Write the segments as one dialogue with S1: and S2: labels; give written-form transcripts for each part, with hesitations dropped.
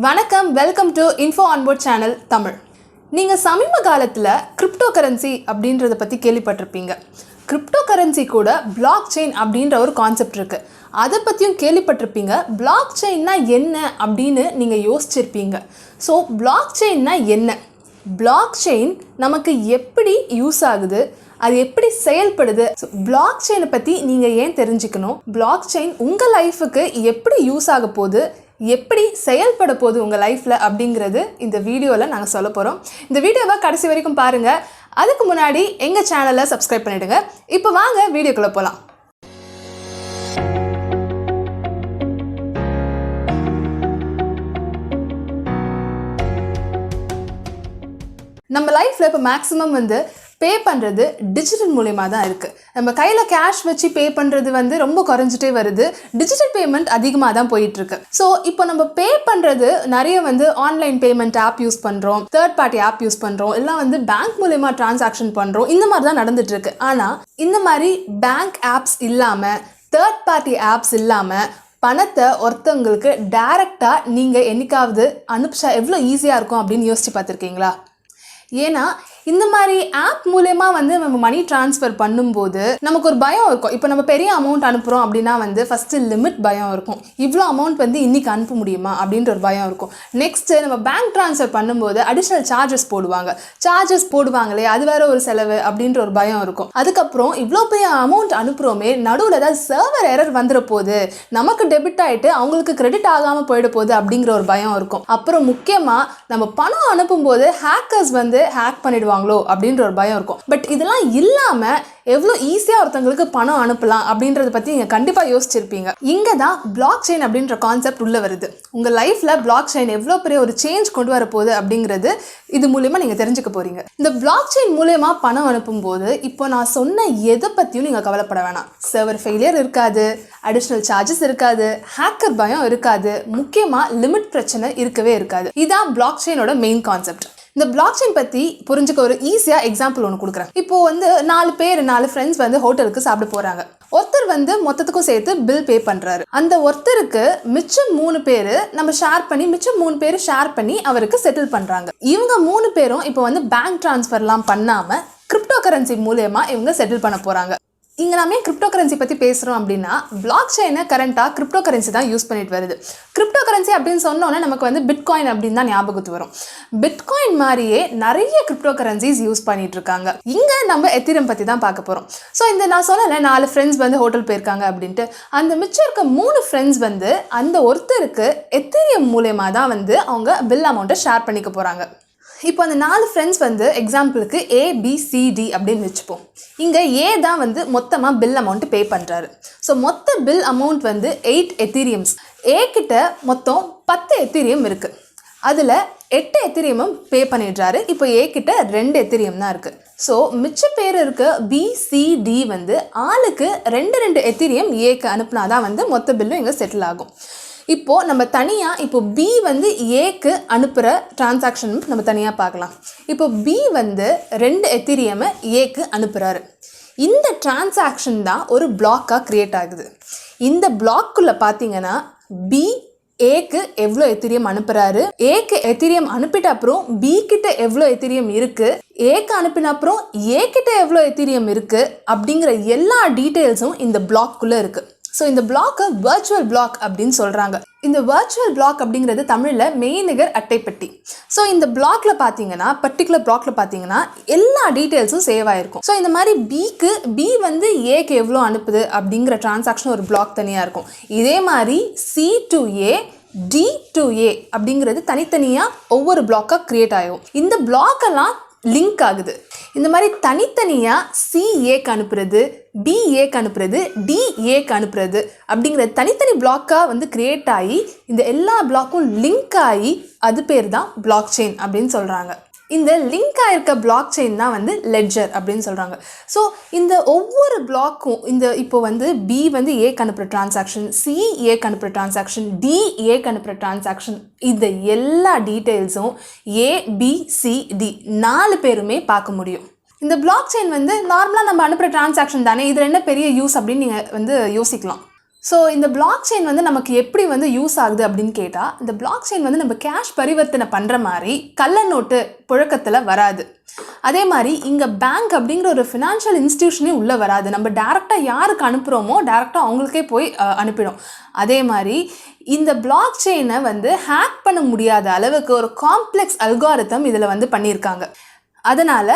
S1: வணக்கம், welcome to info onboard channel Tamil. நீங்கள் சமீப காலத்தில் கிரிப்டோ கரன்சி அப்படின்றத பற்றி கேள்விப்பட்டிருப்பீங்க. கிரிப்டோ கரன்சி கூட பிளாக் செயின் அப்படின்ற ஒரு கான்செப்ட் இருக்குது. அதை பற்றியும் கேள்விப்பட்டிருப்பீங்க. பிளாக் செயின்னா என்ன அப்படின்னு நீங்கள் யோசிச்சிருப்பீங்க. ஸோ பிளாக் செயின்னா என்ன, பிளாக் செயின் நமக்கு எப்படி யூஸ் ஆகுது, அது எப்படி செயல்படுது, பிளாக் செயினை பற்றி நீங்கள் ஏன் தெரிஞ்சுக்கணும், பிளாக் செயின் உங்கள் லைஃபுக்கு எப்படி யூஸ் ஆக போகுது, எப்படி செயல்பட போகுது உங்கள் லைஃப்பில் அப்படிங்கிறது இந்த வீடியோவில் நாங்கள் சொல்ல போகிறோம். இந்த வீடியோவை கடைசி வரைக்கும் பாருங்கள். அதுக்கு முன்னாடி எங்கள் சேனலை சப்ஸ்கிரைப் பண்ணிவிடுங்க. இப்போ வாங்க வீடியோக்குள்ளே போகலாம். நம்ம லைஃப்பில் இப்போ மேக்ஸிமம் பே பண்ணுறது டிஜிட்டல் மூலமாக தான் இருக்குது. நம்ம கையில் கேஷ் வச்சு பே பண்ணுறது ரொம்ப குறைஞ்சிட்டே வருது. டிஜிட்டல் பேமெண்ட் அதிகமாக தான் போயிட்டுருக்கு. ஸோ இப்போ நம்ம பே பண்ணுறது நிறைய ஆன்லைன் பேமெண்ட் ஆப் யூஸ் பண்ணுறோம், தேர்ட் பார்ட்டி ஆப் யூஸ் பண்ணுறோம், எல்லாம் பேங்க் மூலமா டிரான்சாக்ஷன் பண்ணுறோம். இந்த மாதிரி தான் நடந்துட்டுருக்கு. ஆனால் இந்த மாதிரி பேங்க் ஆப்ஸ் இல்லாமல், தேர்ட் பார்ட்டி ஆப்ஸ் இல்லாமல் பணத்தை ஒருத்தவங்களுக்கு டைரெக்டாக நீங்கள் என்னைக்காவது அனுப்பிச்சா எவ்வளோ ஈஸியாக இருக்கும் அப்படின்னு யோசிச்சு பார்த்துருக்கீங்களா? ஏன்னா இந்த மாதிரி ஆப் மூலமா நம்ம மணி ட்ரான்ஸ்ஃபர் பண்ணும்போது நமக்கு ஒரு பயம் இருக்கும். இப்போ நம்ம பெரிய அமௌண்ட் அனுப்புகிறோம் அப்படின்னா ஃபஸ்ட்டு லிமிட் பயம் இருக்கும். இவ்வளோ அமௌண்ட் இன்றைக்கி அனுப்ப முடியுமா அப்படின்ற ஒரு பயம் இருக்கும். நெக்ஸ்ட்டு நம்ம பேங்க் ட்ரான்ஸ்ஃபர் பண்ணும்போது அடிஷ்னல் சார்ஜஸ் போடுவாங்களே, அது வேற ஒரு செலவு அப்படின்ற ஒரு பயம் இருக்கும். அதுக்கப்புறம் இவ்வளோ பெரிய அமௌண்ட் அனுப்புகிறோமே, நடுவில் ஏதாவது சர்வர் எரர் வந்துட போகுது, நமக்கு டெபிட் ஆகிட்டு அவங்களுக்கு கிரெடிட் ஆகாமல் போயிட போகுது அப்படிங்கிற ஒரு பயம் இருக்கும். அப்புறம் முக்கியமாக நம்ம பணம் அனுப்பும்போது ஹேக்கர்ஸ் ஹேக் பண்ணிடுவாங்களோ அப்படின்ற ஒரு பயம் இருக்கும். பட் இதெல்லாம் இல்லாமல் எவ்வளோ ஈஸியாக ஒருத்தங்களுக்கு பணம் அனுப்பலாம் அப்படின்றத பற்றி நீங்கள் கண்டிப்பாக யோசிச்சிருப்பீங்க. இங்கே தான் பிளாக் செயின் அப்படின்ற கான்செப்ட் உள்ளே வருது. உங்கள் லைஃப்பில் பிளாக் செயின் எவ்வளோ பெரிய ஒரு சேஞ்ச் கொண்டு வரப்போகுது அப்படிங்கிறது இது மூலயமா நீங்கள் தெரிஞ்சுக்க போகிறீங்க. இந்த பிளாக் செயின் மூலயமா பணம் அனுப்பும்போது இப்போ நான் சொன்ன எதை பற்றியும் நீங்கள் கவலைப்பட வேணாம். சர்வர் ஃபெயிலியர் இருக்காது, அடிஷ்னல் சார்ஜஸ் இருக்காது, ஹேக்கர் பயம் இருக்காது, முக்கியமாக லிமிட் பிரச்சனை இருக்கவே இருக்காது. இதுதான் பிளாக் செயினோட மெயின் கான்செப்ட். இந்த பிளாக் செயின் பற்றி புரிஞ்சுக்க ஒரு ஈஸியாக எக்ஸாம்பிள் ஒன்று கொடுக்குறேன். இப்போ 4 ஃப்ரெண்ட்ஸ் ஹோட்டலுக்கு சாப்பிட போகிறாங்க. ஒருத்தர் மொத்தத்துக்கும் சேர்த்து பில் பே பண்ணுறாரு. அந்த ஒருத்தருக்கு மிச்சம் 3 பேர் நம்ம மிச்சம் 3 பேர் ஷேர் பண்ணி அவருக்கு செட்டில் பண்ணுறாங்க. இவங்க 3 பேரும் இப்போ பேங்க் ட்ரான்ஸ்ஃபர்லாம் பண்ணாமல் கிரிப்டோ கரன்சி மூலமா இவங்க செட்டில் பண்ண போகிறாங்க. இங்கே நாம கிரிப்டோ கரன்சி பற்றி பேசுகிறோம் அப்படின்னா பிளாக் செயினை கரண்ட்டாக கிரிப்டோ கரன்சி தான் யூஸ் பண்ணிட்டு வருது. கிரிப்டோ கரன்சி அப்படின்னு சொன்னோன்னே நமக்கு பிட்காயின் அப்படின்னு தான் ஞாபகத்துக்கு வரும். பிட்காயின் மாதிரியே நிறைய கிரிப்டோ கரன்சிஸ் யூஸ் பண்ணிட்டு இருக்காங்க. இங்கே நம்ம எத்திரியம் பற்றி தான் பார்க்க போகிறோம். ஸோ இந்த நான் சொன்னேன் 4 ஃப்ரெண்ட்ஸ் ஹோட்டல் போயிருக்காங்க அப்படின்ட்டு. அந்த மிச்சம் இருக்க 3 ஃப்ரெண்ட்ஸ் அந்த ஒருத்தருக்கு எத்திரியம் மூலயமா தான் அவங்க பில் அமௌண்ட்டை ஷேர் பண்ணிக்க போகிறாங்க. இப்போ அந்த 4 ஃப்ரெண்ட்ஸ் எக்ஸாம்பிளுக்கு ABCD அப்படின்னு வச்சுப்போம். இங்கே ஏ தான் மொத்தமாக பில் அமௌண்ட் பே பண்ணுறாரு. ஸோ மொத்த பில் அமௌண்ட் 8 எத்திரியம்ஸ். ஏ கிட்ட மொத்தம் 10 எத்திரியம் இருக்குது. அதில் 8 எத்திரியமும் பே பண்ணிடுறாரு. இப்போ ஏ கிட்ட 2 எத்திரியம் தான் இருக்குது. ஸோ மிச்ச பேர் இருக்க BCD ஆளுக்கு 2 எத்திரியம் ஏக்கு அனுப்புனா தான் மொத்த பில்லும் இங்கே செட்டில் ஆகும். இப்போது நம்ம தனியாக B ஏக்கு அனுப்புகிற டிரான்சாக்ஷன் நம்ம தனியாக பார்க்கலாம். இப்போ B 2 எத்திரியமை ஏக்கு அனுப்புகிறாரு. இந்த டிரான்சாக்ஷன் தான் ஒரு பிளாக்காக க்ரியேட் ஆகுது. இந்த பிளாக்குள்ளே பார்த்தீங்கன்னா B ஏக்கு எவ்வளோ எத்திரியம் அனுப்புகிறாரு, ஏக்கு எத்திரியம் அனுப்பிட்ட அப்புறம் B கிட்ட எவ்வளோ எத்திரியம் இருக்குது, ஏக்கு அனுப்பின அப்புறம் ஏ கிட்ட எவ்வளோ எத்திரியம் இருக்குது அப்படிங்கிற எல்லா டீட்டெயில்ஸும் இந்த பிளாக்குள்ளே இருக்குது. ஸோ இந்த பிளாக்கை வர்ச்சுவல் பிளாக் அப்படின்னு சொல்கிறாங்க. இந்த வர்ச்சுவல் பிளாக் அப்படிங்கிறது தமிழில் மெய்நிகர் அட்டைப்பட்டி. ஸோ இந்த பிளாக்ல பார்த்தீங்கன்னா பர்டிகுலர் பிளாக்ல பார்த்தீங்கன்னா எல்லா டீட்டெயில்ஸும் சேவ் ஆகிருக்கும். ஸோ இந்த மாதிரி B ஏக்கு எவ்வளோ அனுப்புது அப்படிங்கிற டிரான்சாக்ஷன் ஒரு பிளாக் தனியாக இருக்கும். இதே மாதிரி C to A, D to A அப்படிங்கிறது தனித்தனியாக ஒவ்வொரு பிளாக்காக க்ரியேட் ஆகும். இந்த பிளாக்கெல்லாம் லிங்க் ஆகுது. இந்த மாதிரி தனித்தனியாக C ஏக்கு அனுப்புறது, B ஏக்கு அனுப்புறது, D ஏக்கு அனுப்புறது அப்படிங்கிற தனித்தனி பிளாக்காக க்ரியேட் ஆகி இந்த எல்லா பிளாக்கும் லிங்க் ஆகி அது பேர் தான் பிளாக் செயின் அப்படின்னு சொல்கிறாங்க. இந்த லிங்க் ஆகிருக்க பிளாக் செயின் தான் லெட்ஜர் அப்படின்னு சொல்கிறாங்க. ஸோ இந்த ஒவ்வொரு பிளாக்கும் இப்போ B ஏக்கு அனுப்புகிற டிரான்சாக்ஷன், C ஏக்கு அனுப்புகிற டிரான்சாக்ஷன், D ஏக்கு அனுப்புகிற டிரான்சாக்ஷன், இந்த எல்லா டீட்டெயில்ஸும் ABCD 4 பேருமே பார்க்க முடியும். இந்த பிளாக் செயின் நார்மலாக நம்ம அனுப்புகிற டிரான்சாக்ஷன் தானே, இதில் என்ன பெரிய யூஸ் அப்படின்னு நீங்கள் யோசிக்கலாம். ஸோ இந்த பிளாக் செயின் வந்து நமக்கு எப்படி வந்து யூஸ் ஆகுது அப்படின்னு கேட்டால், இந்த பிளாக் செயின் வந்து நம்ம கேஷ் பரிவர்த்தனை பண்ணுற மாதிரி கள்ள நோட்டு புழக்கத்தில் வராது. அதே மாதிரி இங்கே பேங்க் அப்படிங்கிற ஒரு ஃபினான்ஷியல் இன்ஸ்டிடியூஷனே உள்ளே வராது. நம்ம டேரெக்டாக யாருக்கு அனுப்புகிறோமோ டேரெக்டாக அவங்களுக்கே போய் அனுப்பிடும். அதே மாதிரி இந்த பிளாக் செயினை வந்து ஹேக் பண்ண முடியாத அளவுக்கு ஒரு காம்ப்ளெக்ஸ் அல்காரிதம் இதில் வந்து பண்ணியிருக்காங்க. அதனால்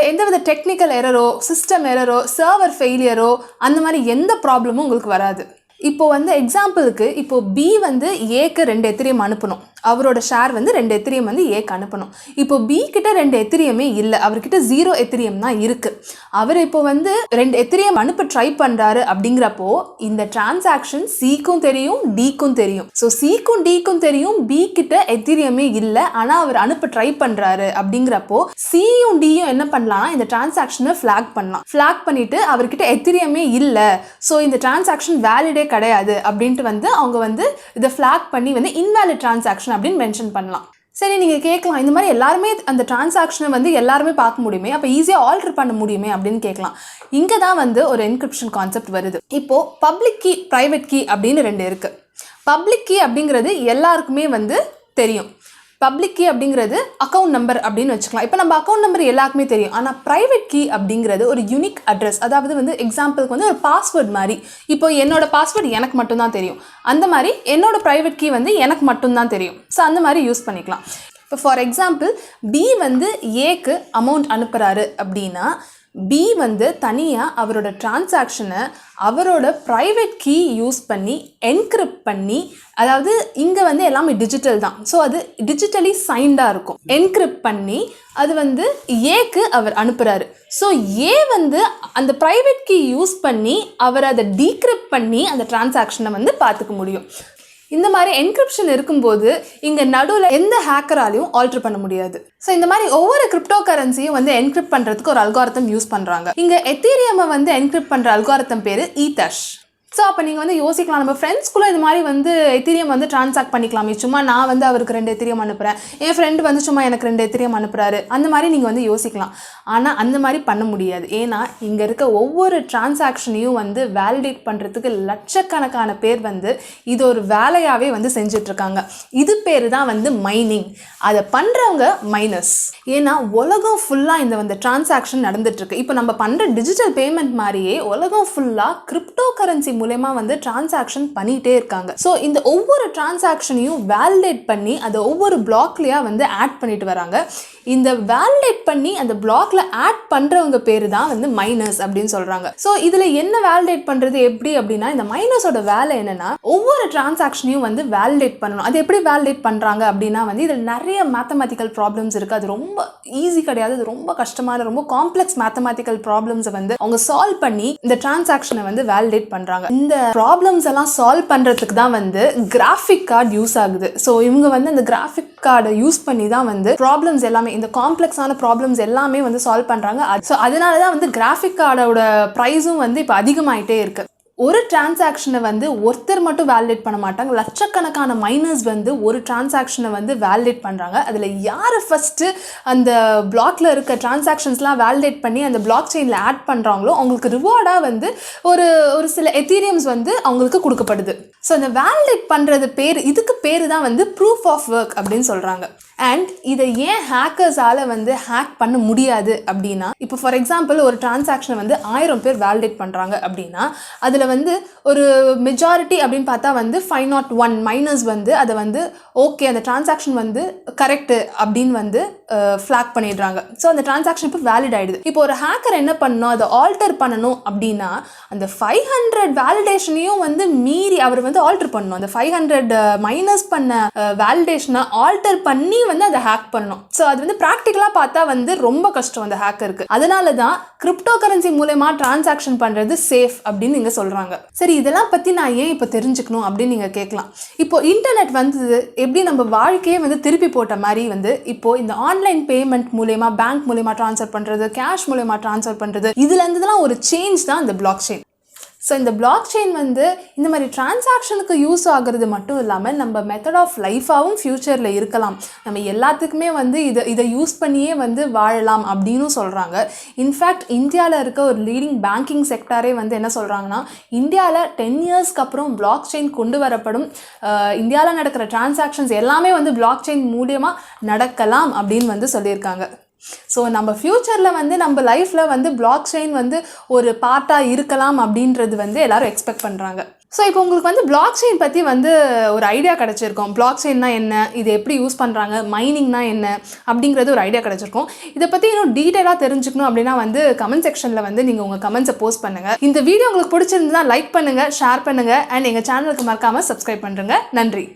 S1: எந்தவித டெக்னிக்கல் எரரோ, சிஸ்டம் எரரோ, சர்வர் ஃபெயிலியரோ அந்த மாதிரி எந்த ப்ராப்ளமும் உங்களுக்கு வராது. இப்போ வந்து எக்ஸாம்பிளுக்கு இப்போ பி வந்து ஏக்கு 2 எத்திரியம் அனுப்பணும். அவரோட ஷேர் வந்து 2 எத்திரியம் வந்து ஏக்கு அனுப்பணும். இப்போ பி கிட்ட 2 எத்திரியமே இல்லை, அவர்கிட்ட 0 எத்திரியம் தான் இருக்குது. அவர் இப்போ வந்து 2 எத்திரியம் அனுப்ப ட்ரை பண்ணுறாரு. அப்படிங்கிறப்போ இந்த டிரான்சாக்ஷன் சிக்கும் தெரியும், டிக்கும் தெரியும். ஸோ சிக்கும் டிக்கும் தெரியும் பி கிட்ட எத்திரியமே இல்லை, ஆனால் அவர் அனுப்ப ட்ரை பண்ணுறாரு. அப்படிங்கிறப்போ சியும் டியும் என்ன பண்ணலாம், இந்த டிரான்சாக்ஷனை ஃப்ளாக் பண்ணலாம். ஃப்ளாக் பண்ணிட்டு அவர்கிட்ட எத்திரியமே இல்லை, ஸோ இந்த டிரான்சாக்ஷன் வேலிடே கிடையாது அப்படின்ட்டு வந்து அவங்க வந்து இதை ஃப்ளாக் பண்ணி வந்து இன்வேலிட் டிரான்சாக்ஷன் அப்படின்னு மென்ஷன் பண்ணலாம். சரி, நீங்கள் கேட்கலாம், இந்த மாதிரி எல்லாருமே அந்த டிரான்சாக்ஷனை வந்து எல்லாருமே பார்க்க முடியுமே, அப்போ ஈஸியாக ஆல்டர் பண்ண முடியுமே அப்படின்னு கேட்கலாம். இங்கே தான் வந்து ஒரு என்கிரிப்ஷன் கான்செப்ட் வருது. இப்போது பப்ளிக் கீ, ப்ரைவேட் கீ அப்படின்னு 2 இருக்குது. பப்ளிக் கீ அப்படிங்கிறது எல்லாருக்குமே வந்து தெரியும். பப்ளிக் கீ அப்படிங்கிறது அக்கௌண்ட் நம்பர் அப்படின்னு வச்சுக்கலாம். இப்போ நம்ம அக்கௌண்ட் நம்பர் எல்லாருக்குமே தெரியும். ஆனால் ப்ரைவேட் கீ அப்படிங்கிறது ஒரு யூனிக் அட்ரஸ். அதாவது வந்து எக்ஸாம்பிளுக்கு வந்து ஒரு பாஸ்வேர்ட் மாதிரி. இப்போ என்னோட பாஸ்வேர்டு எனக்கு மட்டும்தான் தெரியும். அந்த மாதிரி என்னோட ப்ரைவேட் கீ வந்து எனக்கு மட்டும்தான் தெரியும். ஸோ அந்த மாதிரி யூஸ் பண்ணிக்கலாம். இப்போ ஃபார் எக்ஸாம்பிள் பி வந்து ஏக்கு அமௌண்ட் அனுப்புகிறாரு அப்படின்னா பி வந்து தனியாக அவரோட டிரான்சாக்ஷனை அவரோட ப்ரைவேட் கீ யூஸ் பண்ணி என்கிரிப்ட் பண்ணி, அதாவது இங்கே வந்து எல்லாமே டிஜிட்டல் தான், ஸோ அது டிஜிட்டலி சைன்டாக இருக்கும், என்கிரிப்ட் பண்ணி அது வந்து ஏக்கு அவர் அனுப்புகிறாரு. ஸோ ஏ வந்து அந்த ப்ரைவேட் கீ யூஸ் பண்ணி அவர் அதை டீக்ரிப்ட் பண்ணி அந்த டிரான்சாக்ஷனை வந்து பார்த்துக்க முடியும். இந்த மாதிரி என்கிரிப்ஷன் இருக்கும்போது இங்கே நடுவில் எந்த ஹேக்கராலையும் ஆல்டர் பண்ண முடியாது. ஸோ இந்த மாதிரி ஒவ்வொரு கிரிப்டோ கரன்சியும் வந்து என்கிரிப்ட் பண்ணுறதுக்கு ஒரு அல்காரிதம் யூஸ் பண்ணுறாங்க. இங்கே எத்தீரியமை வந்து என்கிரிப்ட் பண்ணுற அல்காரிதம் பேர் ஈதர்ஷ். ஸோ அப்போ நீங்கள் வந்து யோசிக்கலாம், நம்ம ஃப்ரெண்ட்ஸ்குள்ளே இது மாதிரி வந்து எத்தீரியம் வந்து ட்ரான்சாக்ட் பண்ணிக்கலாமே. சும்மா நான் வந்து அவருக்கு 2 எத்தீரியம் அனுப்புகிறேன், என் ஃப்ரெண்டு வந்து சும்மா எனக்கு 2 எத்தீரியம் அனுப்புகிறாரு, அந்த மாதிரி நீங்கள் வந்து யோசிக்கலாம். ஆனால் அந்த மாதிரி பண்ண முடியாது. ஏன்னா இங்கே இருக்க ஒவ்வொரு டிரான்சாக்ஷனையும் வந்து வேலிடேட் பண்ணுறதுக்கு லட்சக்கணக்கான பேர் வந்து இது ஒரு வேலையாகவே வந்து செஞ்சிட்ருக்காங்க. இது பேர் தான் வந்து மைனிங். அதை பண்ணுறவங்க மைனர்ஸ். ஏன்னா உலகம் ஃபுல்லாக இந்த வந்து டிரான்சாக்ஷன் நடந்துகிட்ருக்கு. இப்போ நம்ம பண்ணுற டிஜிட்டல் பேமெண்ட் மாதிரியே உலகம் ஃபுல்லாக கிரிப்டோ கரன்சி மூலமா வந்து டிரான்சாக்ஷன் பண்ணிட்டே இருக்காங்க. ஸோ இந்த ஒவ்வொரு டிரான்சாக்ஷனையும் வேலிடேட் பண்ணி அதை ஒவ்வொரு பிளாக்லயா வந்து ஆட் பண்ணிட்டு வராங்க. இந்த வேலிடேட் பண்ணி அந்த பிளாக்ல ஆட் பண்றவங்க பேரு தான் வந்து மைனர்ஸ் அப்படின்னு சொல்றாங்க. ஸோ இதுல என்ன வேலிடேட் பண்றது எப்படி அப்படின்னா, இந்த மைனர்ஸோட வேலை என்னன்னா ஒவ்வொரு டிரான்சாக்ஷனையும் வந்து வேலிடேட் பண்ணணும். அது எப்படி வேலிடேட் பண்றாங்க அப்படின்னா வந்து இதில் நிறைய மேத்தமேட்டிக்கல் ப்ராப்ளம்ஸ் இருக்கு. அது ரொம்ப ஈஸி கிடையாது, அது ரொம்ப கஷ்டமான ரொம்ப காம்ப்ளெக்ஸ் மேத்தமேட்டிக்கல் ப்ராப்ளம்ஸை வந்து அவங்க சால்வ் பண்ணி இந்த டிரான்சாக்ஷனை வந்து வேலிடேட் பண்றாங்க. இந்த ப்ராப்ளம்ஸ் எல்லாம் சால்வ் பண்றதுக்கு தான் வந்து கிராஃபிக் கார்டு யூஸ் ஆகுது. ஸோ இவங்க வந்து அந்த கிராஃபிக் கார்டை யூஸ் பண்ணி தான் வந்து ப்ராப்ளம்ஸ் எல்லாமே, இந்த காம்ப்ளெக்ஸான ப்ராப்ளம்ஸ் எல்லாமே வந்து சால்வ் பண்றாங்க. ஸோ அதனால தான் வந்து கிராஃபிக் கார்டோட ப்ரைஸும் வந்து இப்போ அதிகமாயிட்டே இருக்கு. ஒரு டிரான்சாக்ஷனை வந்து ஒருத்தர் மட்டும் வேலிடேட் பண்ண மாட்டாங்க, லட்சக்கணக்கான மைனர்ஸ் வந்து ஒரு டிரான்சாக்ஷனை வந்து வேலிடேட் பண்ணுறாங்க. அதில் யார் ஃபஸ்ட்டு அந்த பிளாக்ல இருக்க டிரான்சாக்ஷன்ஸ்லாம் வேலிடேட் பண்ணி அந்த பிளாக் செயினில் ஆட் பண்ணுறாங்களோ அவங்களுக்கு ரிவார்டாக வந்து ஒரு சில எத்தீரியம்ஸ் வந்து அவங்களுக்கு கொடுக்கப்படுது. ஸோ இந்த வேலிடேட் பண்ணுறது இதுக்கு பேர் தான் வந்து ப்ரூஃப் ஆஃப் ஒர்க் அப்படின்னு சொல்கிறாங்க. அண்ட் இதை ஏன் ஹேக்கர்ஸால் வந்து ஹேக் பண்ண முடியாது அப்படின்னா, இப்போ ஃபார் எக்ஸாம்பிள் ஒரு டிரான்சாக்ஷனை வந்து 1000 பேர் வேலிடேட் பண்ணுறாங்க அப்படின்னா அதில் வந்து ஒரு மெஜாரிட்டி அப்படின்னு பார்த்தா வந்து 501 மைனர்ஸ் வந்து அதை வந்து ஓகே அந்த டிரான்சாக்ஷன் வந்து கரெக்டு அப்படின்னு வந்து ஃப்ளாக் பண்ணிடுறாங்க. ஸோ அந்த டிரான்சாக்ஷன் இப்போ வேலிட் ஆகிடுது. இப்போ ஒரு ஹேக்கர் என்ன பண்ணணும், அதை ஆல்டர் பண்ணணும் அப்படின்னா அந்த 500 வேலிடேஷனையும் வந்து மீறி அவர் வந்து ஆல்டர் பண்ணணும். அந்த 500 மைனஸ் பண்ண வேலிடேஷனை ஆல்டர் பண்ணி வந்து அதை ஹேக் பண்ணணும். ஸோ அது வந்து ப்ராக்டிக்கலாக பார்த்தா வந்து ரொம்ப கஷ்டம் அந்த ஹேக்கருக்கு. அதனால தான் கிரிப்டோ கரன்சி மூலமா டிரான்சாக்ஷன் பண்ணுறது சேஃப் அப்படின்னு நீங்கள் சொல்கிறாங்க. சரி, இதெல்லாம் பற்றி நான் ஏன் இப்போ தெரிஞ்சுக்கணும் அப்படின்னு நீங்கள் கேட்கலாம். இப்போ இன்டர்நெட் வந்து எப்படி நம்ம வாழ்க்கையே வந்து திருப்பி போட்ட மாதிரி வந்து இப்போ இந்த ஆன்லைன் பேமெண்ட் மூலமா பேங்க் மூலமா ட்ரான்ஸ்ஃபர் பண்ணுறது, கேஷ் மூலமா ட்ரான்ஸ்ஃபர் பண்ணுறது, இதுல இருந்ததெல்லாம் ஒரு சேஞ்ச் தான் இந்த பிளாக் செயின். ஸோ இந்த பிளாக் செயின் வந்து இந்த மாதிரி டிரான்சாக்ஷனுக்கு யூஸ் ஆகிறது மட்டும் இல்லாமல் நம்ம மெத்தட் ஆஃப் லைஃபாகவும் ஃப்யூச்சரில் இருக்கலாம். நம்ம எல்லாத்துக்குமே வந்து இதை யூஸ் பண்ணியே வந்து வாழலாம் அப்படின்னு சொல்கிறாங்க. இன்ஃபேக்ட் இந்தியாவில் இருக்க ஒரு லீடிங் பேங்கிங் செக்டாரே வந்து என்ன சொல்கிறாங்கன்னா, இந்தியாவில் 10 இயர்ஸ்க்கு அப்புறம் பிளாக் செயின் கொண்டு வரப்படும், இந்தியாவில் நடக்கிற டிரான்சாக்ஷன்ஸ் எல்லாமே வந்து பிளாக் செயின் மூலியமாக நடக்கலாம் அப்படின்னு வந்து சொல்லியிருக்காங்க. ஸோ நம்ம ஃப்யூச்சரில் வந்து நம்ம லைஃப்பில் வந்து பிளாக் செயின் வந்து ஒரு பார்ட்டாக இருக்கலாம் அப்படின்றது வந்து எல்லாரும் எக்ஸ்பெக்ட் பண்ணுறாங்க. ஸோ இப்போ உங்களுக்கு வந்து பிளாக் செயின் பற்றி வந்து ஒரு ஐடியா கிடச்சிருக்கும். பிளாக் செயின்னா என்ன, இது எப்படி யூஸ் பண்ணுறாங்க, மைனிங்னா என்ன அப்படிங்கிறது ஒரு ஐடியா கிடச்சிருக்கும். இதை பற்றி இன்னும் டீட்டெயிலாக தெரிஞ்சுக்கணும் அப்படின்னா வந்து கமெண்ட் செக்ஷனில் வந்து நீங்கள் உங்கள் கமெண்ட்ஸை போஸ்ட் பண்ணுங்கள். இந்த வீடியோ உங்களுக்கு பிடிச்சிருந்தா லைக் பண்ணுங்கள், ஷேர் பண்ணுங்கள், அண்ட் எங்கள் சேனலுக்கு மறக்காமல் சப்ஸ்கிரைப் பண்ணுறேங்க. நன்றி.